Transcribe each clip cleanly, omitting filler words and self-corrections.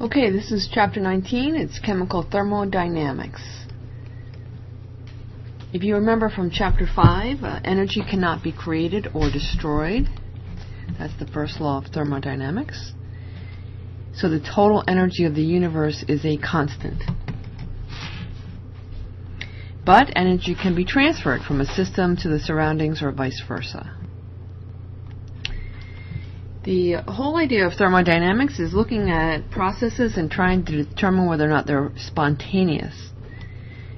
Okay, this is chapter 19. It's chemical thermodynamics. If you remember from chapter 5, energy cannot be created or destroyed. That's the first law of thermodynamics. So the total energy of the universe is a constant. But energy can be transferred from a system to the surroundings or vice versa. The whole idea of thermodynamics is looking at processes and trying to determine whether or not they're spontaneous.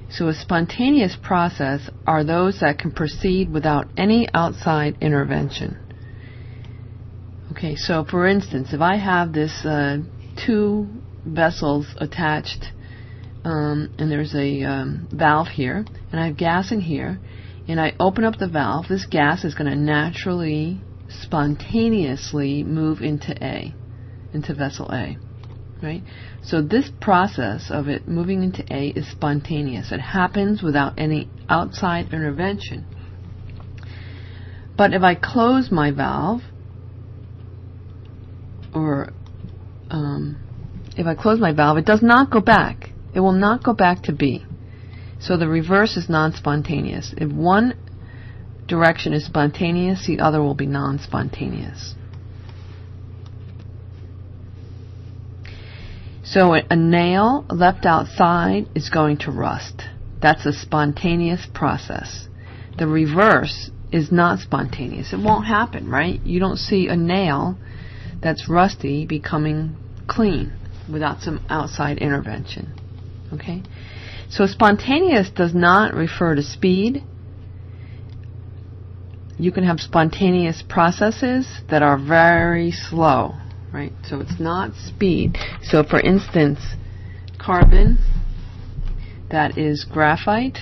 So a spontaneous process are those that can proceed without any outside intervention. Okay, so for instance, if I have this two vessels attached and there's a valve here, and I have gas in here, and I open up the valve, this gas is going to naturally, spontaneously move into vessel A, right? So this process of it moving into A is spontaneous. It happens without any outside intervention. But if I close my valve, if I close my valve, it does not go back. It will not go back to B. So the reverse is non-spontaneous. If one direction is spontaneous, the other will be non-spontaneous. So a nail left outside is going to rust. That's a spontaneous process. The reverse is not spontaneous. It won't happen, right? You don't see a nail that's rusty becoming clean without some outside intervention. Okay? So spontaneous does not refer to speed. You can have spontaneous processes that are very slow, right? So it's not speed. So for instance, carbon, that is graphite,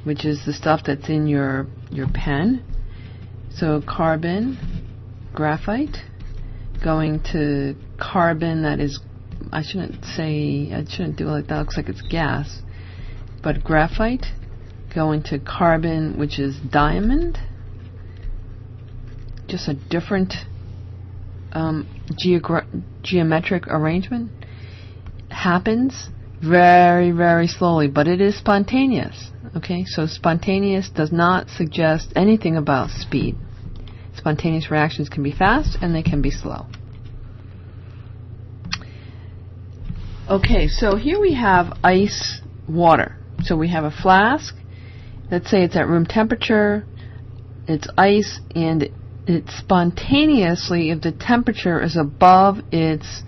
which is the stuff that's in your pen. So carbon, graphite, going to carbon, that is, I shouldn't do it like that, looks like it's gas, but graphite, going to carbon, which is diamond, just a different geometric arrangement, happens very, very slowly, but it is spontaneous. Okay, so spontaneous does not suggest anything about speed. Spontaneous reactions can be fast and they can be slow. Okay, so here we have ice water. So we have a flask. Let's say it's at room temperature. It's ice, and it's spontaneously, if the temperature is above its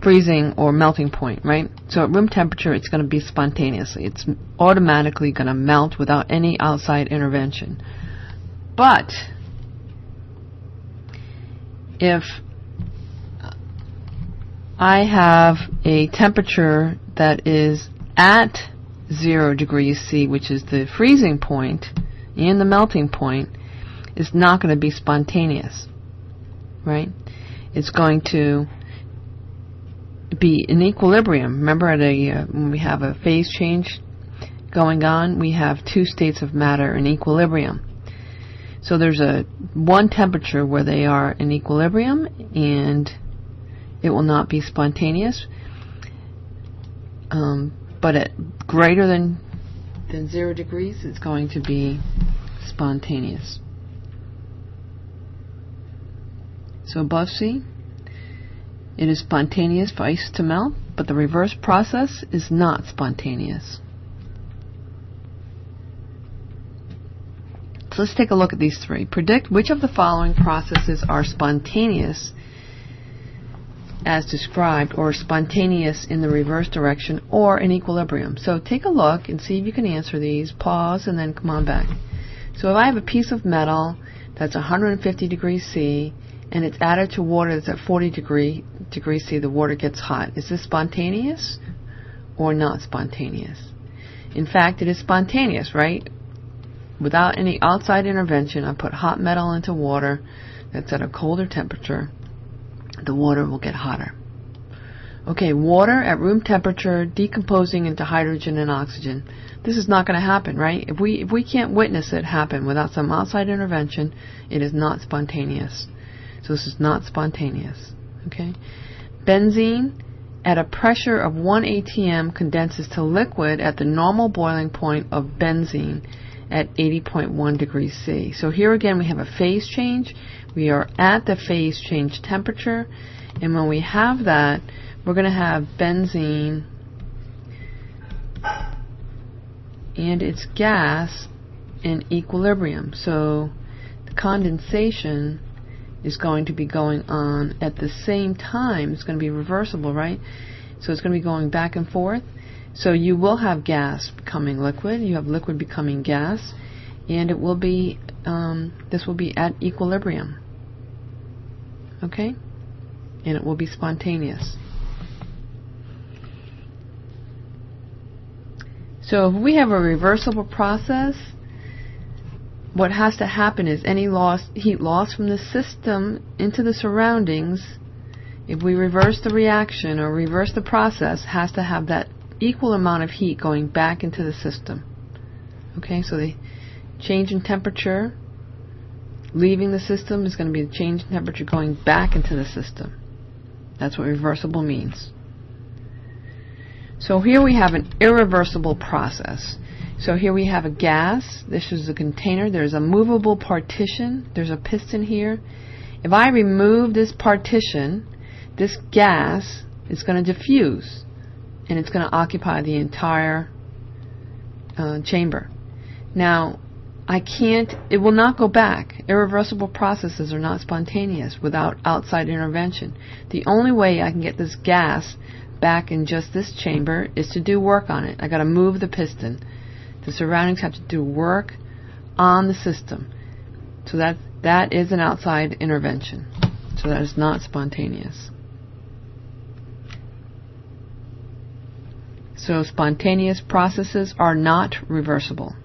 freezing or melting point, right? So at room temperature, it's going to be spontaneously. It's automatically going to melt without any outside intervention. But if I have a temperature that is at 0 degrees C, which is the freezing point and the melting point, it's not going to be spontaneous, right? It's going to be in equilibrium. Remember, when we have a phase change going on, we have two states of matter in equilibrium. So there's one temperature where they are in equilibrium, and it will not be spontaneous. But at greater than 0 degrees, it's going to be spontaneous. So above C, it is spontaneous for ice to melt, but the reverse process is not spontaneous. So let's take a look at these three. Predict which of the following processes are spontaneous as described, or spontaneous in the reverse direction, or in equilibrium. So take a look and see if you can answer these. Pause and then come on back. So if I have a piece of metal that's 150 degrees C and it's added to water that's at 40 degrees C, the water gets hot. Is this spontaneous or not spontaneous? In fact, it is spontaneous, right? Without any outside intervention, I put hot metal into water that's at a colder temperature. The water will get hotter. Okay, water at room temperature decomposing into hydrogen and oxygen. This is not going to happen, right? If we can't witness it happen without some outside intervention, it is not spontaneous. So this is not spontaneous. Okay, benzene at a pressure of 1 atm condenses to liquid at the normal boiling point of benzene at 80.1 degrees C. So here again we have a phase change. We are at the phase change temperature, and when we have that, we're going to have benzene and its gas in equilibrium. So the condensation is going to be going on at the same time. It's going to be reversible, right? So it's going to be going back and forth. So you will have gas becoming liquid, you have liquid becoming gas, and it will be this will be at equilibrium. Okay? And it will be spontaneous. So if we have a reversible process, what has to happen is any heat loss from the system into the surroundings, if we reverse the reaction or reverse the process, has to have that equal amount of heat going back into the system. Okay, so the change in temperature leaving the system is going to be the change in temperature going back into the system. That's what reversible means. So here we have an irreversible process. So here we have a gas. This is a container. There's a movable partition. There's a piston here. If I remove this partition, this gas is going to diffuse, and it's going to occupy the entire chamber. Now, it will not go back. Irreversible processes are not spontaneous without outside intervention. The only way I can get this gas back in just this chamber is to do work on it. I got to move the piston. The surroundings have to do work on the system. So that is an outside intervention. So that is not spontaneous. So spontaneous processes are not reversible.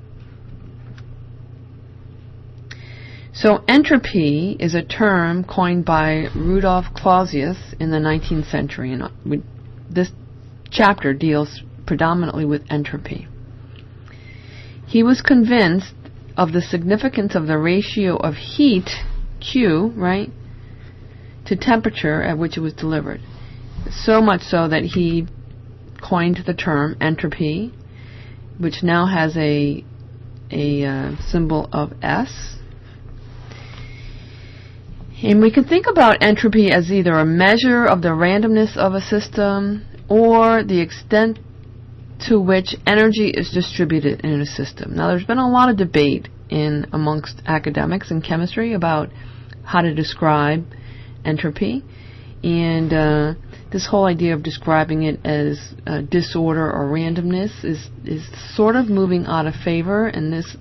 So entropy is a term coined by Rudolf Clausius in the 19th century, and this chapter deals predominantly with entropy. He was convinced of the significance of the ratio of heat, Q, right, to temperature at which it was delivered. So much so that he coined the term entropy, which now has a symbol of S. And we can think about entropy as either a measure of the randomness of a system or the extent to which energy is distributed in a system. Now, there's been a lot of debate amongst academics in chemistry about how to describe entropy, and this whole idea of describing it as disorder or randomness is sort of moving out of favor, and this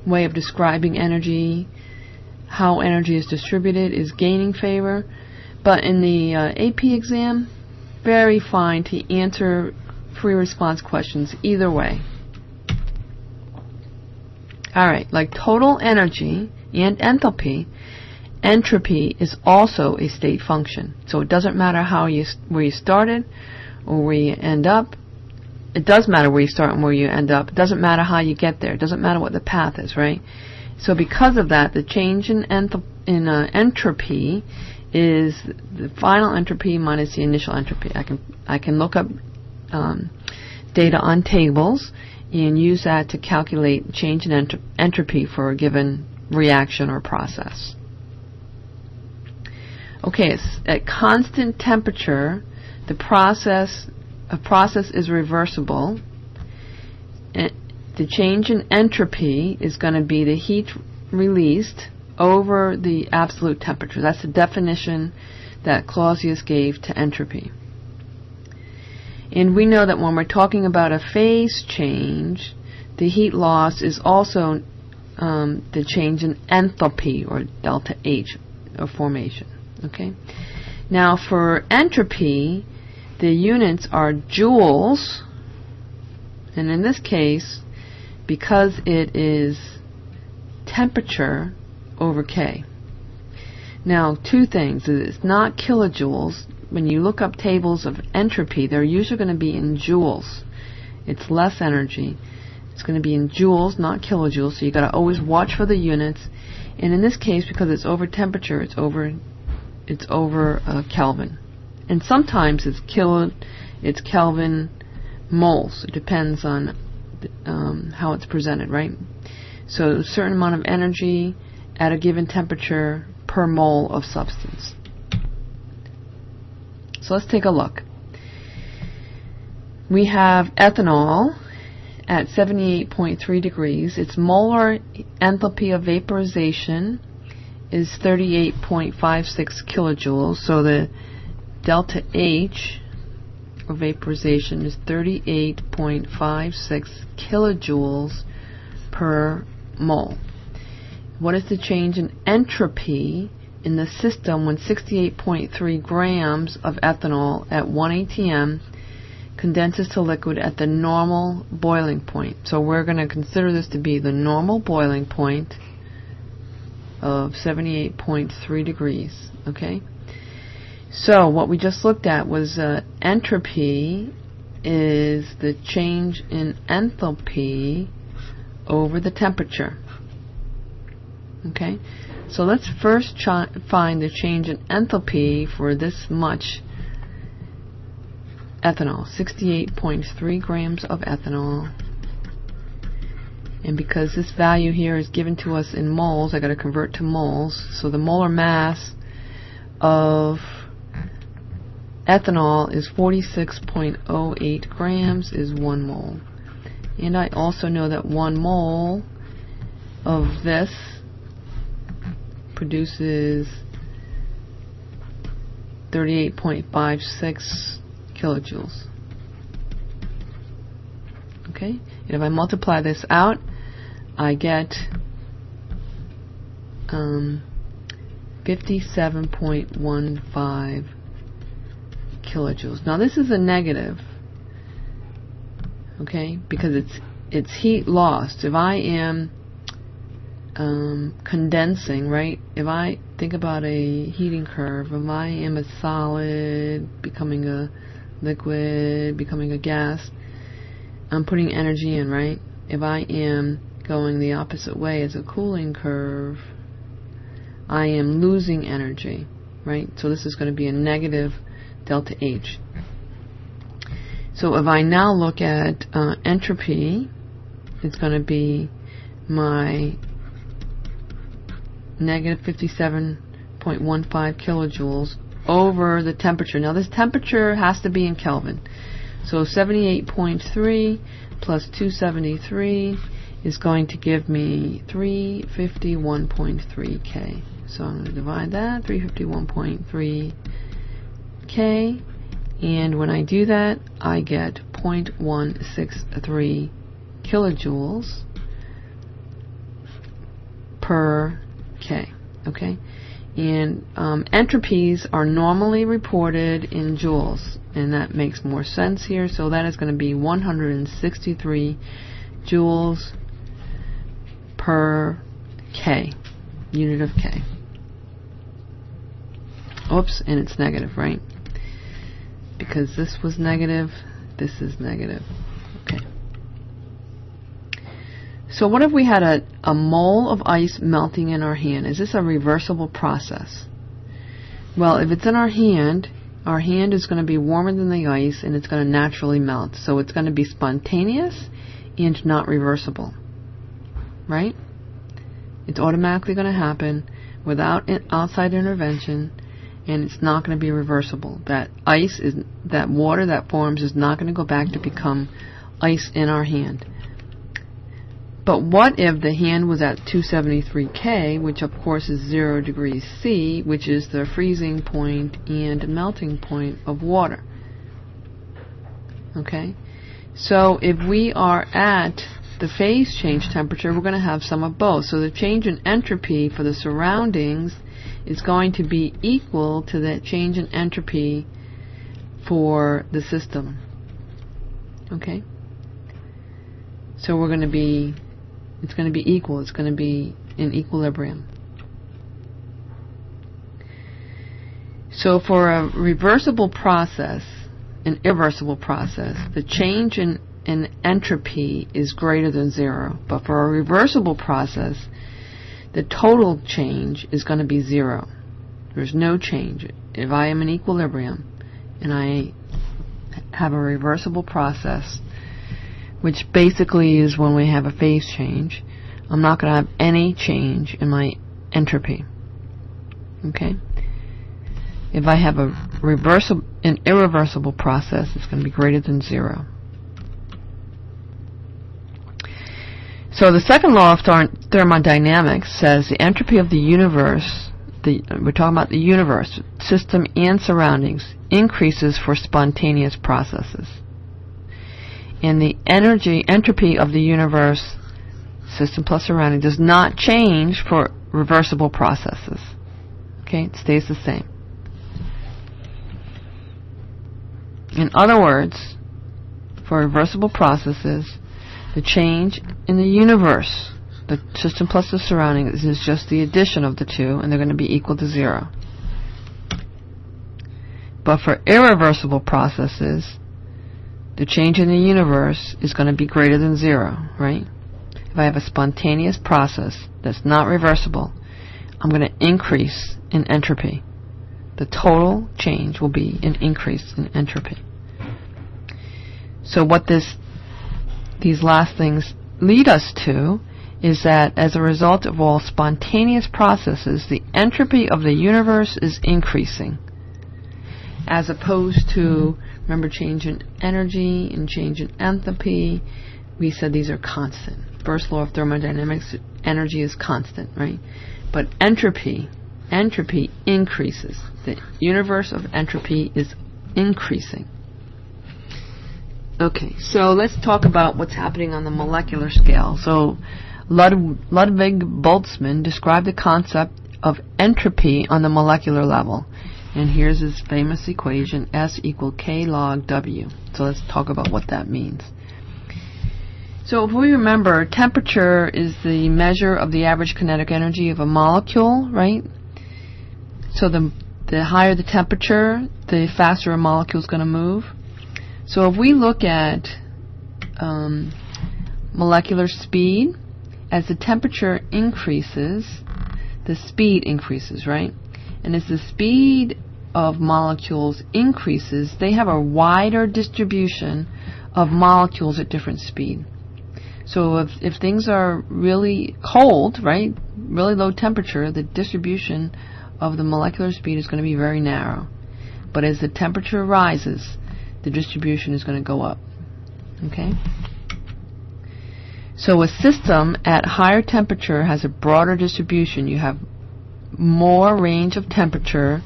way of describing energy, how energy is distributed, is gaining favor. But in the AP exam, very fine to answer free response questions either way. Alright, like total energy and enthalpy, entropy is also a state function. So it doesn't matter where you started or where you end up. It does matter where you start and where you end up. It doesn't matter how you get there. It doesn't matter what the path is, right? So because of that, the change in entropy is the final entropy minus the initial entropy. I can look up data on tables and use that to calculate change in entropy for a given reaction or process. Okay, at constant temperature, a process is reversible. The change in entropy is going to be the heat released over the absolute temperature. That's the definition that Clausius gave to entropy. And we know that when we're talking about a phase change, the heat loss is also the change in enthalpy, or delta H, of formation. Okay. Now for entropy, the units are joules, and in this case, because it is temperature over K. Now, two things. It's not kilojoules. When you look up tables of entropy, they're usually going to be in joules. It's less energy. It's going to be in joules, not kilojoules, so you've got to always watch for the units. And in this case, because it's over temperature, it's over Kelvin. And sometimes it's Kelvin moles. It depends on how it's presented, right? So a certain amount of energy at a given temperature per mole of substance. So let's take a look. We have ethanol at 78.3 degrees. Its molar enthalpy of vaporization is 38.56 kilojoules. So the delta H of vaporization is 38.56 kilojoules per mole. What is the change in entropy in the system when 68.3 grams of ethanol at 1 atm condenses to liquid at the normal boiling point? So we're going to consider this to be the normal boiling point of 78.3 degrees. Okay? So what we just looked at was entropy is the change in enthalpy over the temperature. Okay? So let's first find the change in enthalpy for this much ethanol, 68.3 grams of ethanol. And because this value here is given to us in moles, I got to convert to moles. So the molar mass of ethanol is 46.08 grams, is 1 mole. And I also know that 1 mole of this produces 38.56 kilojoules. Okay? And if I multiply this out, I get 57.15 kilojoules. Now this is a negative, okay, because it's heat lost. If I am condensing, right, if I think about a heating curve, if I am a solid becoming a liquid, becoming a gas, I'm putting energy in, right? If I am going the opposite way as a cooling curve, I am losing energy, right? So this is going to be a negative delta H. So if I now look at entropy, it's going to be my negative 57.15 kilojoules over the temperature. Now this temperature has to be in Kelvin. So 78.3 plus 273 is going to give me 351.3 K. So I'm going to divide that, 351.3 K, and when I do that, I get 0.163 kilojoules per K. Okay? And entropies are normally reported in joules, and that makes more sense here. So that is going to be 163 joules per K, unit of K. Oops, and it's negative, right? Because this was negative, this is negative. Okay. So what if we had a mole of ice melting in our hand? Is this a reversible process? Well, if it's in our hand is going to be warmer than the ice, and it's going to naturally melt. So it's going to be spontaneous and not reversible. Right? It's automatically going to happen without outside intervention, and it's not going to be reversible. That water that forms is not going to go back to become ice in our hand. But what if the hand was at 273 K, which of course is 0 degrees C, which is the freezing point and melting point of water? Okay? So if we are at the phase change temperature, we're going to have some of both. So the change in entropy for the surroundings is going to be equal to the change in entropy for the system. Okay? So it's going to be equal. It's going to be in equilibrium. So for a reversible process, an irreversible process, the change in entropy is greater than 0. But for a reversible process, the total change is going to be 0. There's no change. If I am in equilibrium, and I have a reversible process, which basically is when we have a phase change, I'm not going to have any change in my entropy. Okay? If I have an irreversible process, it's going to be greater than 0. So the second law of thermodynamics says the entropy of the universe, we're talking about the universe, system and surroundings, increases for spontaneous processes. And the entropy of the universe, system plus surrounding, does not change for reversible processes. Okay, it stays the same. In other words, for reversible processes, the change in the universe, the system plus the surroundings, is just the addition of the two, and they're going to be equal to 0. But for irreversible processes, the change in the universe is going to be greater than 0, right? If I have a spontaneous process that's not reversible, I'm going to increase in entropy. The total change will be an increase in entropy. So what these last things lead us to is that as a result of all spontaneous processes, the entropy of the universe is increasing, as opposed to, remember, change in energy and change in enthalpy. We said these are constant. First law of thermodynamics, energy is constant, right? But entropy increases. The universe of entropy is increasing. Okay, so let's talk about what's happening on the molecular scale. So Ludwig Boltzmann described the concept of entropy on the molecular level. And here's his famous equation, S equal K log W. So let's talk about what that means. So if we remember, temperature is the measure of the average kinetic energy of a molecule, right? So the higher the temperature, the faster a molecule is going to move. So if we look at molecular speed, as the temperature increases, the speed increases, right? And as the speed of molecules increases, they have a wider distribution of molecules at different speed. So if things are really cold, right, really low temperature, the distribution of the molecular speed is going to be very narrow. But as the temperature rises, the distribution is going to go up. Okay? So a system at higher temperature has a broader distribution. You have more range of temperature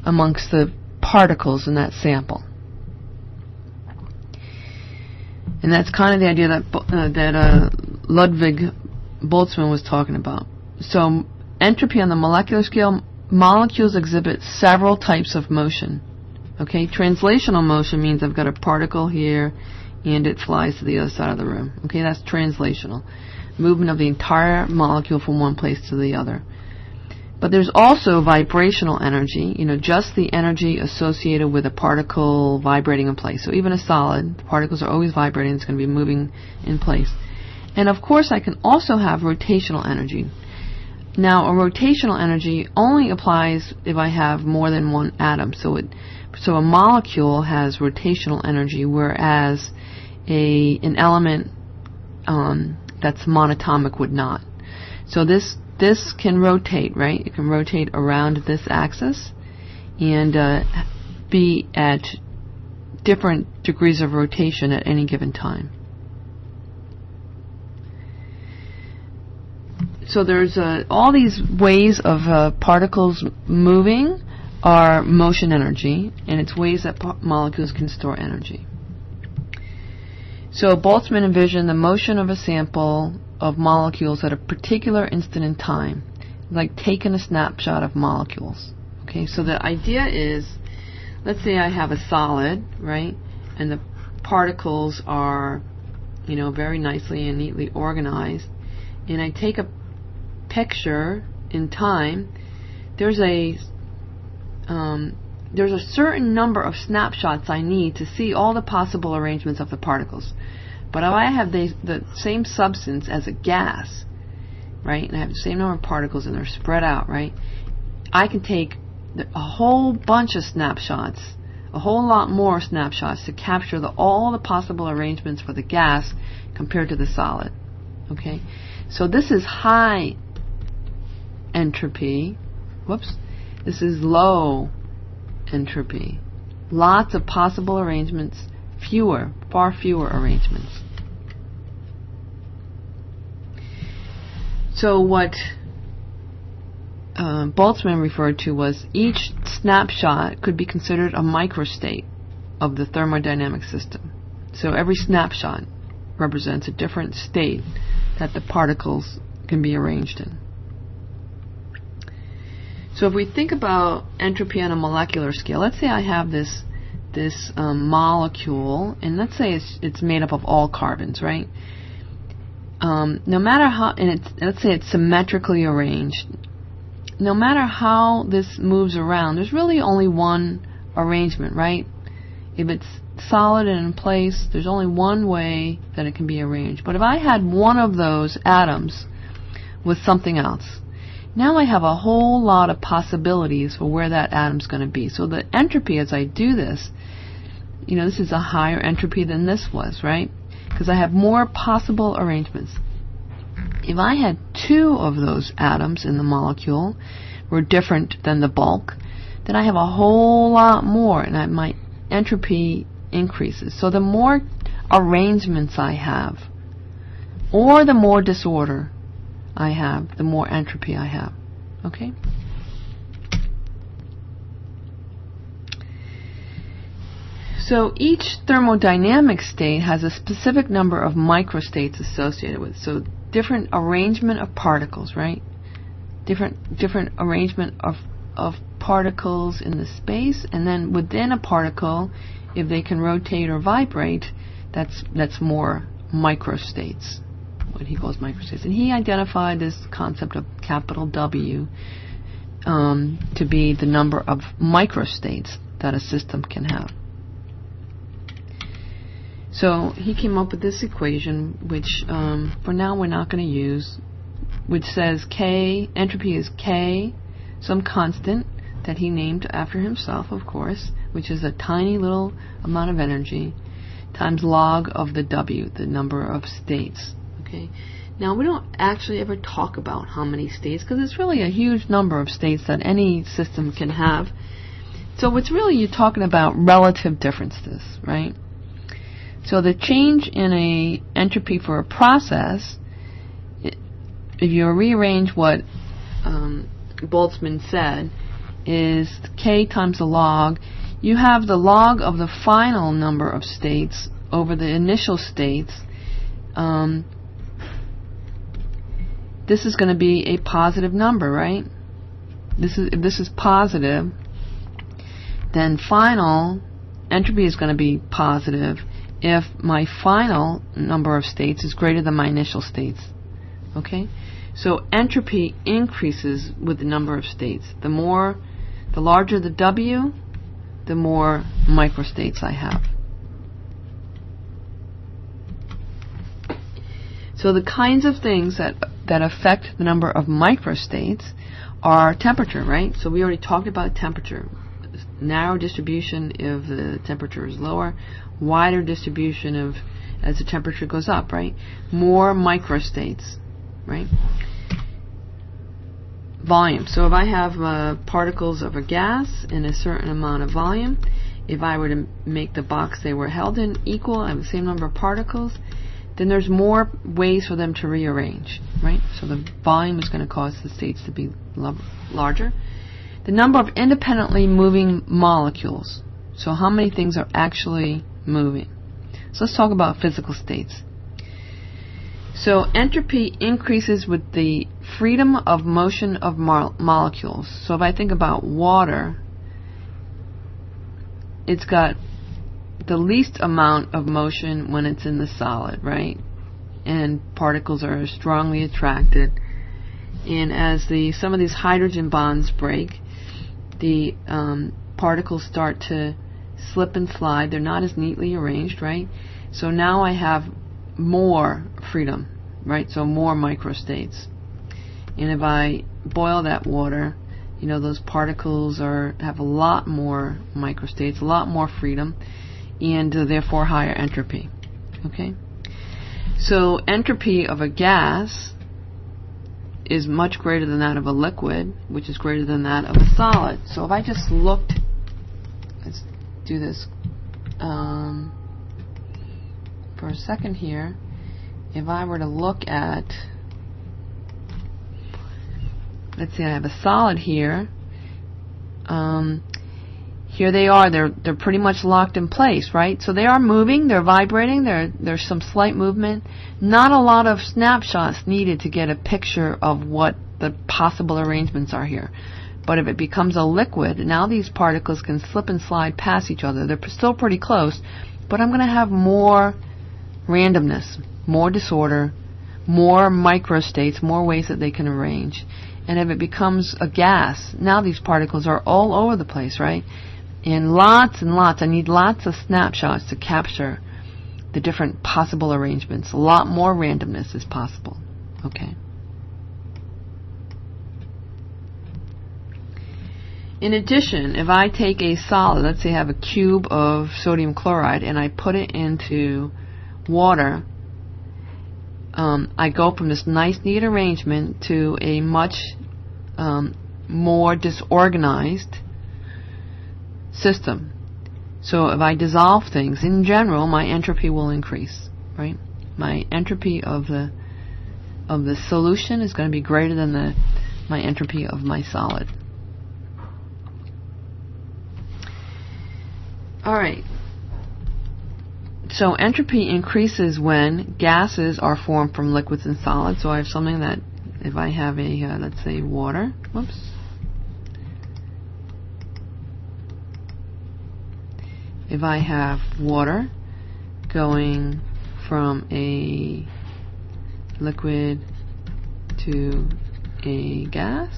amongst the particles in that sample. And that's kind of the idea that Ludwig Boltzmann was talking about. So entropy on the molecular scale, molecules exhibit several types of motion. Okay, translational motion means I've got a particle here and it flies to the other side of the room. Okay, that's translational. Movement of the entire molecule from one place to the other. But there's also vibrational energy, just the energy associated with a particle vibrating in place. So even a solid, the particles are always vibrating, it's going to be moving in place. And of course I can also have rotational energy. Now a rotational energy only applies if I have more than one atom. So a molecule has rotational energy, whereas an element that's monatomic would not. So this can rotate, right? It can rotate around this axis and be at different degrees of rotation at any given time. So there's all these ways of particles moving are motion energy, and it's ways that molecules can store energy. So Boltzmann envisioned the motion of a sample of molecules at a particular instant in time, like taking a snapshot of molecules. Okay, so the idea is, let's say I have a solid, right, and the particles are, very nicely and neatly organized, and I take a picture in time. There's a certain number of snapshots I need to see all the possible arrangements of the particles. But if I have the same substance as a gas, right, and I have the same number of particles and they're spread out, right, I can take a whole bunch of snapshots a whole lot more snapshots to capture all the possible arrangements for the gas compared to the solid. Okay, so this is high entropy. Whoops. This is low entropy. Lots of possible arrangements, far fewer arrangements. So what Boltzmann referred to was each snapshot could be considered a microstate of the thermodynamic system. So every snapshot represents a different state that the particles can be arranged in. So if we think about entropy on a molecular scale, let's say I have this molecule, and let's say it's made up of all carbons, right? No matter how, and let's say it's symmetrically arranged. No matter how this moves around, there's really only one arrangement, right? If it's solid and in place, there's only one way that it can be arranged. But if I had one of those atoms with something else, now I have a whole lot of possibilities for where that atom's going to be. So the entropy as I do this, this is a higher entropy than this was, right? Because I have more possible arrangements. If I had two of those atoms in the molecule were different than the bulk, then I have a whole lot more, and my entropy increases. So the more arrangements I have, or the more disorder I have, the more entropy I have. Okay? So each thermodynamic state has a specific number of microstates associated with it. So different arrangement of particles, right? Different arrangement of particles in the space, and then within a particle, if they can rotate or vibrate, that's more microstates, what he calls microstates. And he identified this concept of capital W to be the number of microstates that a system can have. So he came up with this equation, which for now we're not going to use, which says K, entropy is K, some constant that he named after himself, of course, which is a tiny little amount of energy, times log of the W, the number of states. Okay. Now we don't actually ever talk about how many states, because it's really a huge number of states that any system can have. So it's really, you're talking about relative differences, right? So the change in a entropy for a process, if you rearrange what Boltzmann said, is K times the log. You have the log of the final number of states over the initial states. This is going to be a positive number, right? If this is positive, then final entropy is going to be positive if my final number of states is greater than my initial states. Okay? So entropy increases with the number of states. The larger the W, the more microstates I have. So the kinds of things that affect the number of microstates are temperature, right? So we already talked about temperature. Narrow distribution if the temperature is lower, wider distribution as the temperature goes up, right? More microstates, right? Volume. So if I have particles of a gas in a certain amount of volume, if I were to make the box they were held in equal, I have the same number of particles, then there's more ways for them to rearrange, right? So the volume is going to cause the states to be larger. The number of independently moving molecules. So how many things are actually moving? So let's talk about physical states. So entropy increases with the freedom of motion of molecules. So if I think about water, it's got the least amount of motion when it's in the solid, right? And particles are strongly attracted. And as some of these hydrogen bonds break, the particles start to slip and slide. They're not as neatly arranged, right? So now I have more freedom, right? So more microstates. And if I boil that water, you know, those particles have a lot more microstates, a lot more freedom, and therefore higher entropy. Okay? So entropy of a gas is much greater than that of a liquid, which is greater than that of a solid. So if I just looked, let's do this for a second here. If I were to look at, let's say I have a solid here. Here they are. They're pretty much locked in place, right? So they are moving. They're vibrating. There's some slight movement. Not a lot of snapshots needed to get a picture of what the possible arrangements are here. But if it becomes a liquid, now these particles can slip and slide past each other. They're still pretty close, but I'm going to have more randomness, more disorder, more microstates, more ways that they can arrange. And if it becomes a gas, now these particles are all over the place, right? And lots, I need lots of snapshots to capture the different possible arrangements. A lot more randomness is possible. Okay. In addition, if I take a solid, let's say I have a cube of sodium chloride, and I put it into water, I go from this nice, neat arrangement to a much more disorganized system. So if I dissolve things, in general, my entropy will increase, right? My entropy of the solution is going to be greater than my entropy of my solid. All right. So entropy increases when gases are formed from liquids and solids. So I have something that, if I have a, let's say water, whoops. If I have water going from a liquid to a gas,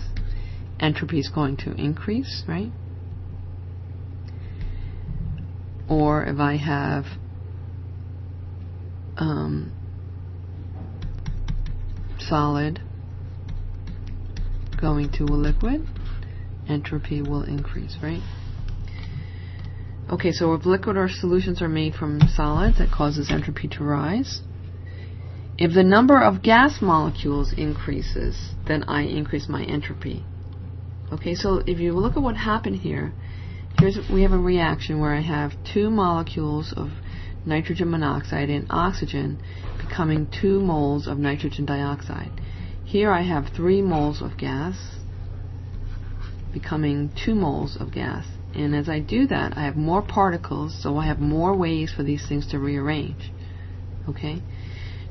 entropy is going to increase, right? Or if I have solid going to a liquid, entropy will increase, right? Okay, so if liquid or solutions are made from solids, that causes entropy to rise. If the number of gas molecules increases, then I increase my entropy. Okay, so if you look at what happened here, we have a reaction where I have 2 molecules of nitrogen monoxide and oxygen becoming 2 moles of nitrogen dioxide. Here I have 3 moles of gas becoming 2 moles of gas. And as I do that, I have more particles, so I have more ways for these things to rearrange. Okay?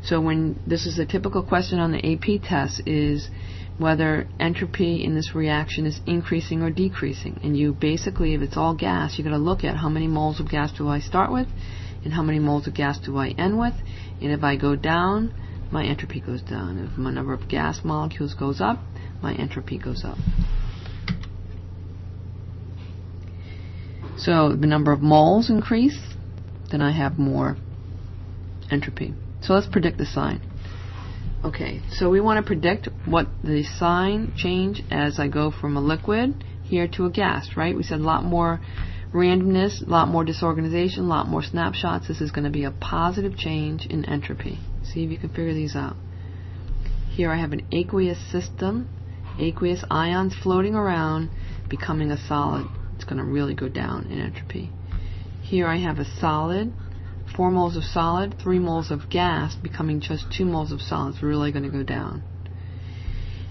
So when this is a typical question on the AP test, is whether entropy in this reaction is increasing or decreasing. And you basically, if it's all gas, you're going to look at how many moles of gas do I start with and how many moles of gas do I end with. And if I go down, my entropy goes down. If my number of gas molecules goes up, my entropy goes up. So the number of moles increase, then I have more entropy. So let's predict the sign. Okay, so we want to predict what the sign change as I go from a liquid here to a gas, right? We said a lot more randomness, a lot more disorganization, a lot more snapshots. This is going to be a positive change in entropy. See if you can figure these out. Here I have an aqueous system, aqueous ions floating around, becoming a solid. It's going to really go down in entropy. Here I have a solid, 4 moles of solid, 3 moles of gas, becoming just 2 moles of solid. It's really going to go down.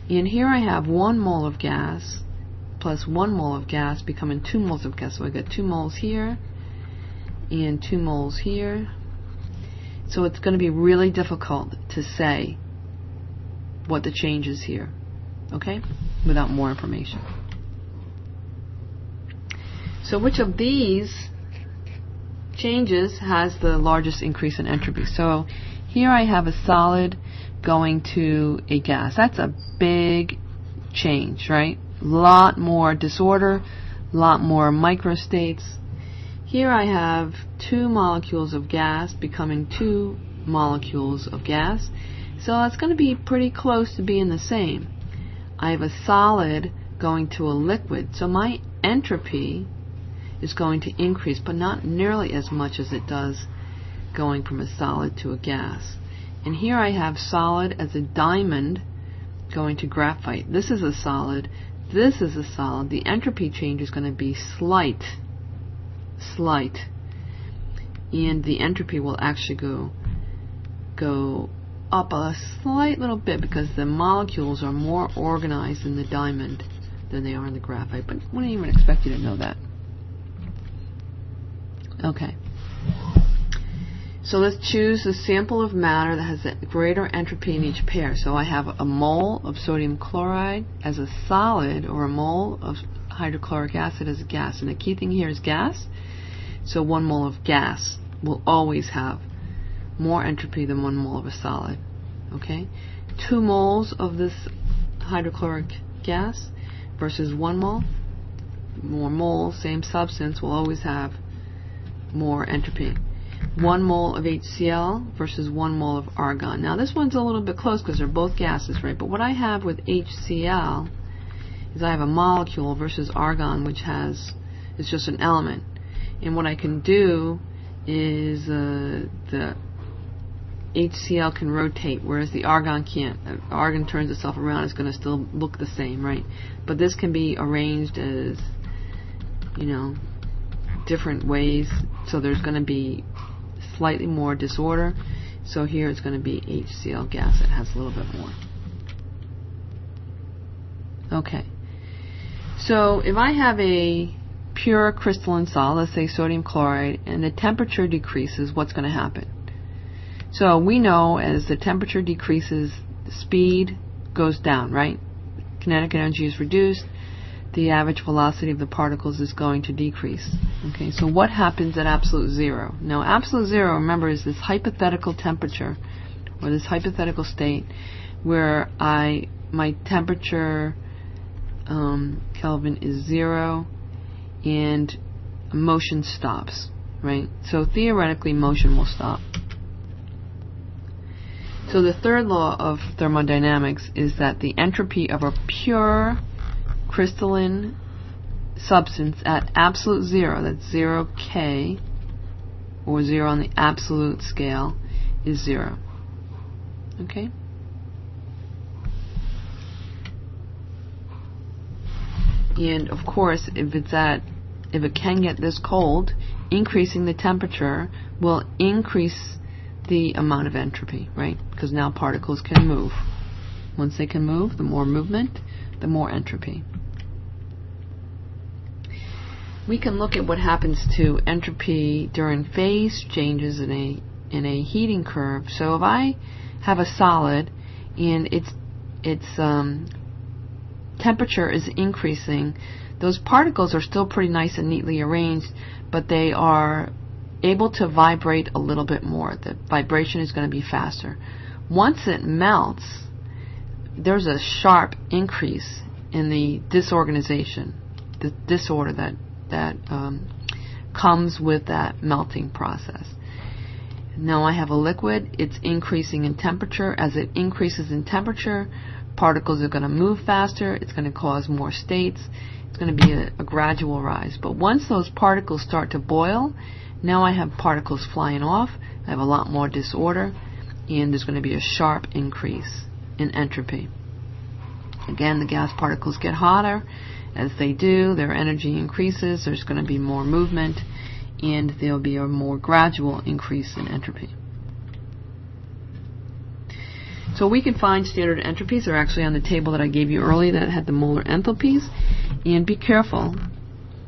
And here I have 1 mole of gas plus 1 mole of gas becoming 2 moles of gas. So I got 2 moles here and 2 moles here. So it's going to be really difficult to say what the change is here, okay, without more information. So which of these changes has the largest increase in entropy? So here I have a solid going to a gas. That's a big change, right? A lot more disorder, a lot more microstates. Here I have 2 molecules of gas becoming 2 molecules of gas. So it's going to be pretty close to being the same. I have a solid going to a liquid. So my entropy is going to increase, but not nearly as much as it does going from a solid to a gas. And here I have solid as a diamond going to graphite. This is a solid. This is a solid. The entropy change is going to be slight. And the entropy will actually go up a slight little bit because the molecules are more organized in the diamond than they are in the graphite. But wouldn't even expect you to know that. Okay. So let's choose a sample of matter that has a greater entropy in each pair. So I have a mole of sodium chloride as a solid, or a mole of hydrochloric acid as a gas. And the key thing here is gas. So 1 mole of gas will always have more entropy than 1 mole of a solid. Okay? 2 moles of this hydrochloric gas versus 1 mole. More moles, same substance, will always have more entropy. 1 mole of HCl versus 1 mole of argon. Now this one's a little bit close because they're both gases, right? But what I have with HCl is I have a molecule versus argon, which is just an element. And what I can do is the HCl can rotate, whereas the argon can't. Argon turns itself around, it's going to still look the same, right? But this can be arranged as, different ways. So there's going to be slightly more disorder. So here it's going to be HCl gas. It has a little bit more. Okay. So if I have a pure crystalline solid, let's say sodium chloride, and the temperature decreases, what's going to happen? So we know as the temperature decreases, the speed goes down, right? Kinetic energy is reduced. The average velocity of the particles is going to decrease. Okay, so what happens at absolute zero? Now, absolute zero, remember, is this hypothetical temperature, or this hypothetical state, where my temperature Kelvin is 0, and motion stops, right? So theoretically, motion will stop. So the third law of thermodynamics is that the entropy of a pure crystalline substance at absolute zero, that's 0 K, or 0 on the absolute scale, is 0. Okay? And of course, if it can get this cold, increasing the temperature will increase the amount of entropy, right? Because now particles can move. Once they can move, the more movement, the more entropy. We can look at what happens to entropy during phase changes in a heating curve. So if I have a solid and its temperature is increasing, those particles are still pretty nice and neatly arranged, but they are able to vibrate a little bit more. The vibration is going to be faster. Once it melts, there's a sharp increase in the disorganization, the disorder that comes with that melting process. Now I have a liquid, it's increasing in temperature. As it increases in temperature, particles are going to move faster, it's going to cause more states, it's going to be a gradual rise. But once those particles start to boil, now I have particles flying off, I have a lot more disorder, and there's going to be a sharp increase in entropy. Again, the gas particles get hotter. As they do, their energy increases, there's going to be more movement, and there'll be a more gradual increase in entropy. So we can find standard entropies. They're actually on the table that I gave you earlier that had the molar enthalpies. And be careful.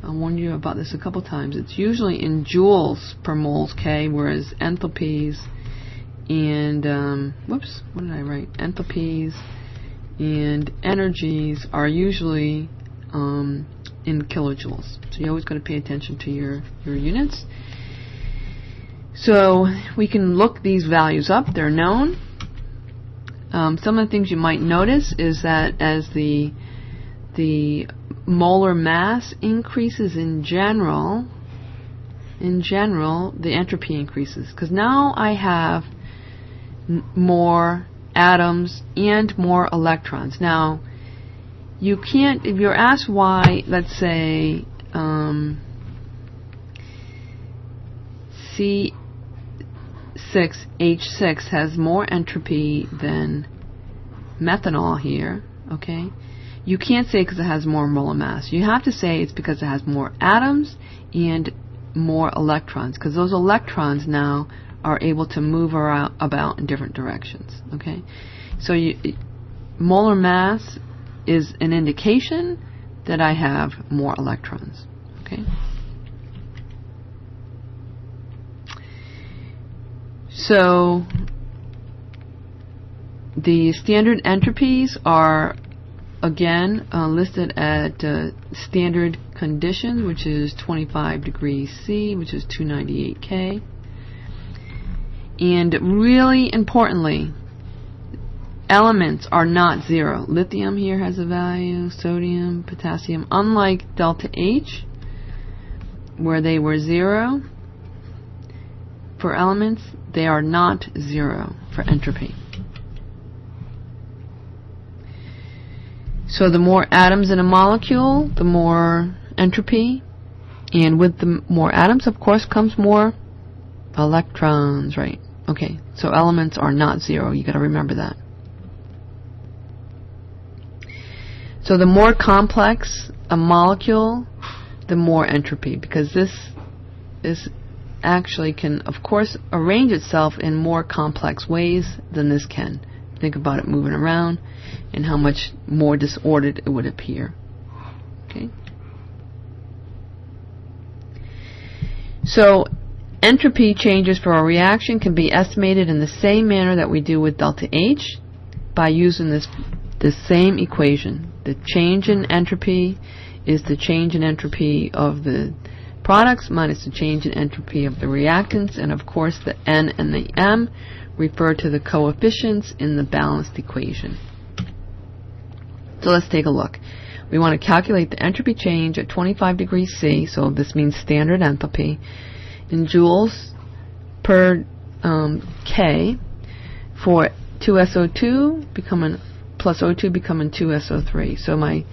I warned you about this a couple times. It's usually in joules per moles K, whereas enthalpies and, whoops, what did I write? Enthalpies and energies are usually in kilojoules. So you always got to pay attention to your units. So we can look these values up. They're known. Some of the things you might notice is that as the molar mass increases in general, the entropy increases. Because now I have more atoms and more electrons. Now, you can't, if you're asked why, let's say, C6H6 has more entropy than methanol here, okay? You can't say because it has more molar mass. You have to say it's because it has more atoms and more electrons, because those electrons now are able to move about in different directions, okay? So molar mass is an indication that I have more electrons, okay? So the standard entropies are again listed at standard conditions, which is 25 degrees C, which is 298 K. And really importantly, elements are not zero. Lithium here has a value, sodium, potassium, unlike delta H, where they were zero for elements, they are not zero for entropy. So the more atoms in a molecule, the more entropy, and with the more atoms, of course, comes more electrons, right? Okay, so elements are not zero. You got to remember that. So the more complex a molecule, the more entropy, because this actually can, of course, arrange itself in more complex ways than this can. Think about it moving around and how much more disordered it would appear. Okay. So entropy changes for a reaction can be estimated in the same manner that we do with delta H by using the same equation. The change in entropy is the change in entropy of the products minus the change in entropy of the reactants, and of course the N and the M refer to the coefficients in the balanced equation. So let's take a look. We want to calculate the entropy change at 25 degrees C, so this means standard enthalpy, in joules per K for 2SO2 becoming plus O2 becoming 2SO3. So my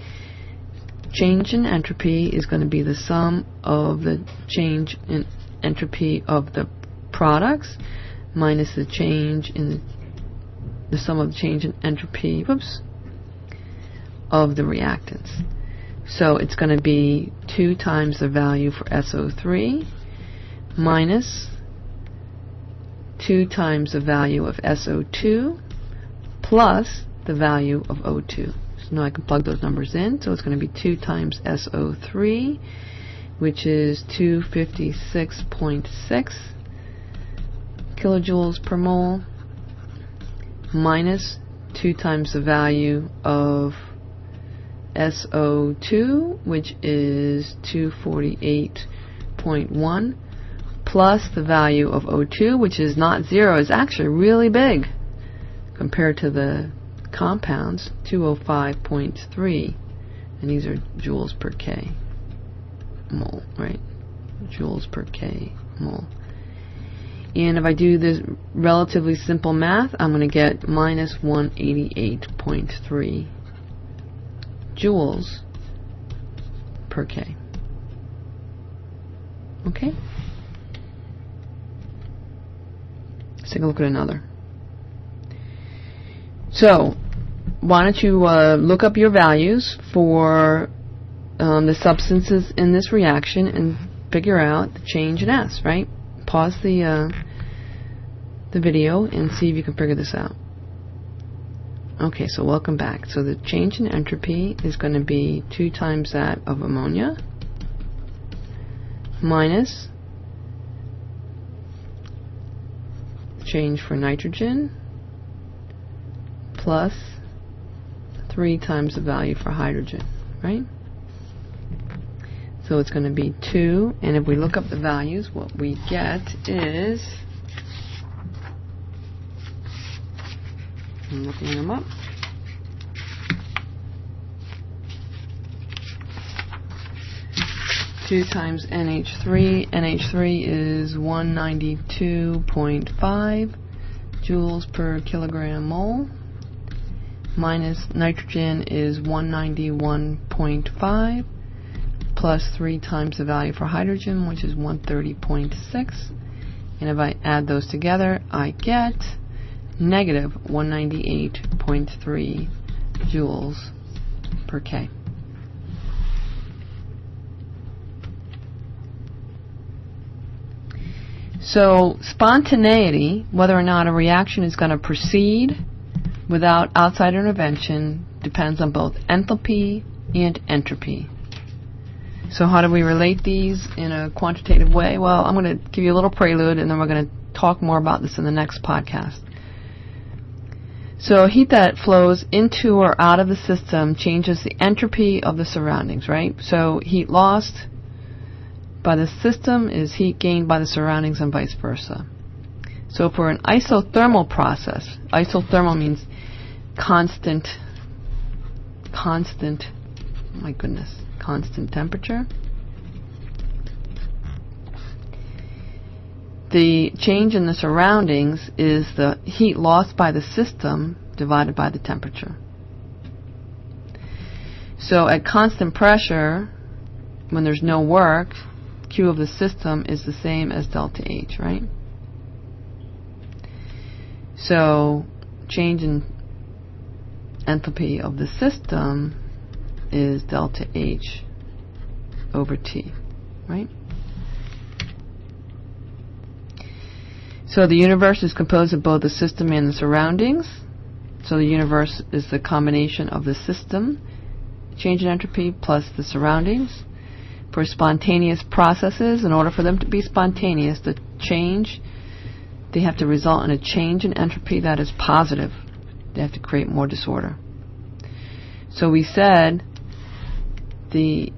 change in entropy is going to be the sum of the change in entropy of the products minus the change in the sum of the change in entropy of the reactants. So it's going to be 2 times the value for SO3 minus 2 times the value of SO2 plus the value of O2. So now I can plug those numbers in. So it's going to be 2 times SO3, which is 256.6 kilojoules per mole, minus 2 times the value of SO2, which is 248.1, plus the value of O2, which is not zero, is actually really big compared to the compounds, 205.3, and these are joules per K mole, right? Joules per K mole. And if I do this relatively simple math, I'm going to get minus 188.3 joules per K. Okay? Let's take a look at another. So, why don't you look up your values for the substances in this reaction and figure out the change in S, right? Pause the video and see if you can figure this out. Okay, so welcome back. So the change in entropy is going to be 2 times that of ammonia minus change for nitrogen plus 3 times the value for hydrogen, right? So it's going to be 2, and if we look up the values, what we get is, I'm looking them up, two times NH3. NH3 is 192.5 joules per kilogram mole, minus nitrogen is 191.5 plus 3 times the value for hydrogen, which is 130.6. And if I add those together, I get negative 198.3 joules per K. So spontaneity, whether or not a reaction is going to proceed without outside intervention, depends on both enthalpy and entropy. So how do we relate these in a quantitative way? Well, I'm going to give you a little prelude, and then we're going to talk more about this in the next podcast. So heat that flows into or out of the system changes the entropy of the surroundings, right? So heat lost by the system is heat gained by the surroundings and vice versa. So for an isothermal process, isothermal means constant temperature. The change in the surroundings is the heat lost by the system divided by the temperature. So at constant pressure, when there's no work, Q of the system is the same as delta H, right? So change in enthalpy of the system is delta H over T, right? So the universe is composed of both the system and the surroundings. So the universe is the combination of the system, change in entropy, plus the surroundings. For spontaneous processes, in order for them to be spontaneous, they have to result in a change in entropy that is positive. They have to create more disorder. So we said the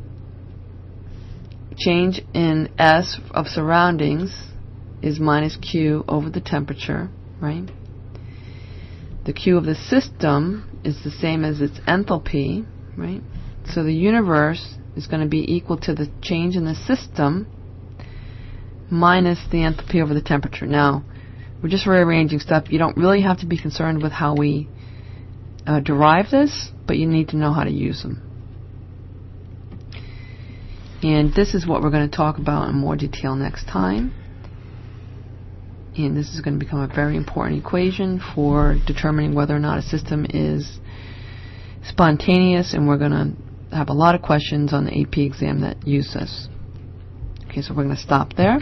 change in S of surroundings is minus Q over the temperature, right? The Q of the system is the same as its enthalpy, right? So the universe is going to be equal to the change in the system minus the enthalpy over the temperature. Now, we're just rearranging stuff. You don't really have to be concerned with how we derive this, but you need to know how to use them. And this is what we're going to talk about in more detail next time. And this is going to become a very important equation for determining whether or not a system is spontaneous, and we're going to have a lot of questions on the AP exam that use this. Okay, so we're going to stop there.